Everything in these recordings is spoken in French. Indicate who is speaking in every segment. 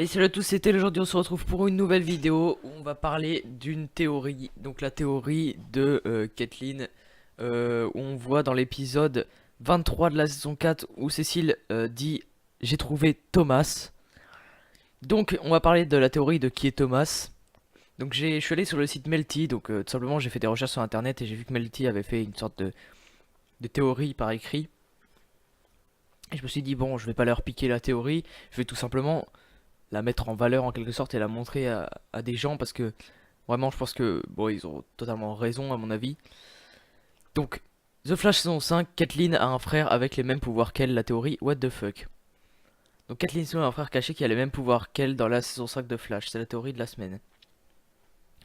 Speaker 1: Et salut à tous, c'était aujourd'hui on se retrouve pour une nouvelle vidéo où on va parler d'une théorie, donc la théorie de Kathleen, où on voit dans l'épisode 23 de la saison 4 où Cécile dit j'ai trouvé Thomas. Donc on va parler de la théorie de qui est Thomas. Donc je suis allé sur le site Melty, donc tout simplement j'ai fait des recherches sur internet et j'ai vu que Melty avait fait une sorte de théorie par écrit. Et je me suis dit bon je vais pas leur piquer la théorie, je vais tout simplement la mettre en valeur en quelque sorte et la montrer à des gens parce que vraiment je pense que bon ils ont totalement raison à mon avis. Donc The Flash saison 5, Kathleen a un frère avec les mêmes pouvoirs qu'elle, la théorie what the fuck. Donc Kathleen Sloan a un frère caché qui a les mêmes pouvoirs qu'elle dans la saison 5 de Flash, c'est la théorie de la semaine.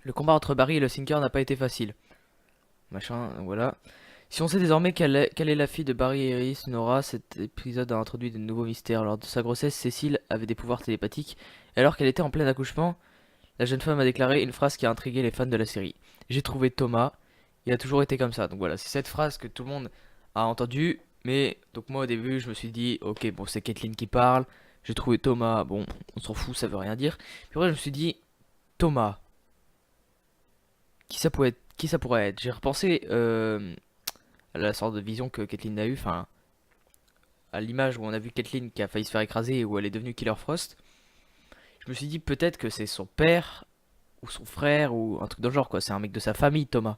Speaker 1: Le combat entre Barry et le Sinker n'a pas été facile. Machin, donc voilà. Si on sait désormais quelle est la fille de Barry et Iris, Nora, cet épisode a introduit de nouveaux mystères. Lors de sa grossesse, Cécile avait des pouvoirs télépathiques, et alors qu'elle était en plein accouchement, la jeune femme a déclaré une phrase qui a intrigué les fans de la série. J'ai trouvé Thomas, il a toujours été comme ça. Donc voilà, c'est cette phrase que tout le monde a entendue. Mais donc moi au début je me suis dit ok bon c'est Kathleen qui parle. J'ai trouvé Thomas, bon on s'en fout ça veut rien dire. Puis après je me suis dit Thomas, qui ça pourrait être. J'ai repensé à la sorte de vision que Kathleen a eu, enfin à l'image où on a vu Kathleen qui a failli se faire écraser et où elle est devenue Killer Frost. Je me suis dit peut-être que c'est son père ou son frère ou un truc dans le genre quoi, c'est un mec de sa famille Thomas.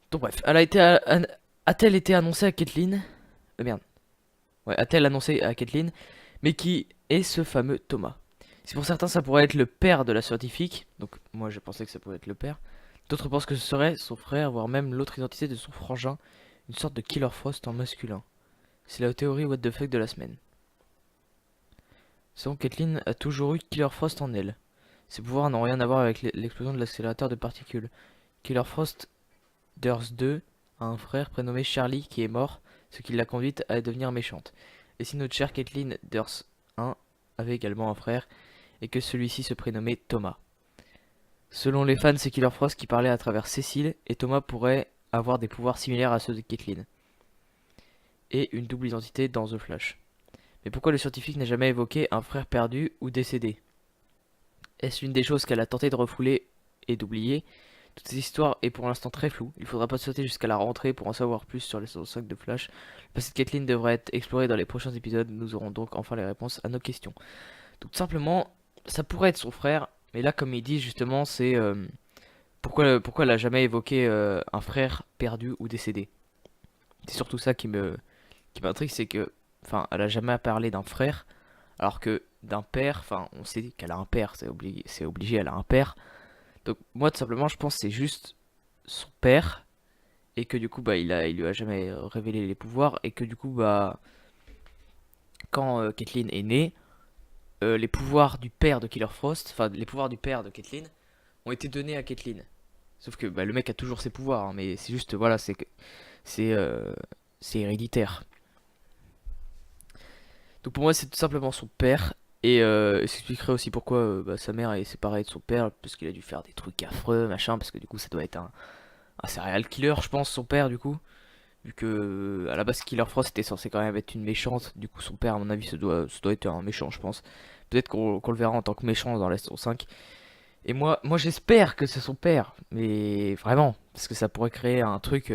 Speaker 1: Donc bref, a-t-elle été annoncée à Kathleen? Merde. Ouais, a-t-elle annoncé à Kathleen? Mais qui est ce fameux Thomas? Si pour certains ça pourrait être le père de la scientifique, donc moi je pensais que ça pouvait être le père. D'autres pensent que ce serait son frère, voire même l'autre identité de son frangin, une sorte de Killer Frost en masculin. C'est la théorie what the fuck de la semaine. Selon Kathleen a toujours eu Killer Frost en elle. Ses pouvoirs n'ont rien à voir avec l'explosion de l'accélérateur de particules. Killer Frost Durs 2 a un frère prénommé Charlie qui est mort, ce qui l'a conduite à devenir méchante. Et si notre chère Kathleen Durs 1 avait également un frère, et que celui-ci se prénommait Thomas. Selon les fans, c'est Killer Frost qui parlait à travers Cécile, et Thomas pourrait avoir des pouvoirs similaires à ceux de Kathleen. Et une double identité dans The Flash. Mais pourquoi le scientifique n'a jamais évoqué un frère perdu ou décédé? Est-ce l'une des choses qu'elle a tenté de refouler et d'oublier? Toute cette histoire est pour l'instant très floue. Il faudra pas sauter jusqu'à la rentrée pour en savoir plus sur les saisons 5 de Flash. Le passé de Kathleen devrait être exploré dans les prochains épisodes. Nous aurons donc enfin les réponses à nos questions. Donc tout simplement, ça pourrait être son frère. Mais là, comme il dit justement, c'est pourquoi elle a jamais évoqué un frère perdu ou décédé. C'est surtout ça qui m'intrigue, c'est que, enfin, elle a jamais parlé d'un frère, alors que d'un père, enfin, on sait qu'elle a un père, c'est obligé, elle a un père. Donc moi tout simplement je pense que c'est juste son père et que du coup bah il lui a jamais révélé les pouvoirs et que du coup bah quand Kathleen est née, les pouvoirs du père de Killer Frost, enfin les pouvoirs du père de Kathleen ont été donnés à Kathleen. Sauf que bah, le mec a toujours ses pouvoirs, hein, mais c'est juste voilà c'est euh, c'est héréditaire. Donc pour moi c'est tout simplement son père et ça expliquerait aussi pourquoi bah, sa mère est séparée de son père parce qu'il a dû faire des trucs affreux machin parce que du coup ça doit être un serial killer, je pense, son père, du coup. Vu que, à la base, Killer Frost était censé quand même être une méchante. Du coup, son père, à mon avis, ça doit être un méchant, je pense. Peut-être qu'on le verra en tant que méchant dans la saison 5. Et moi j'espère que c'est son père. Mais vraiment. Parce que ça pourrait créer un truc.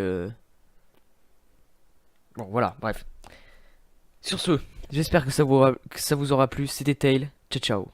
Speaker 1: Bon, voilà, bref. Sur ce, j'espère que ça vous aura plu. C'était Tail. Ciao, ciao.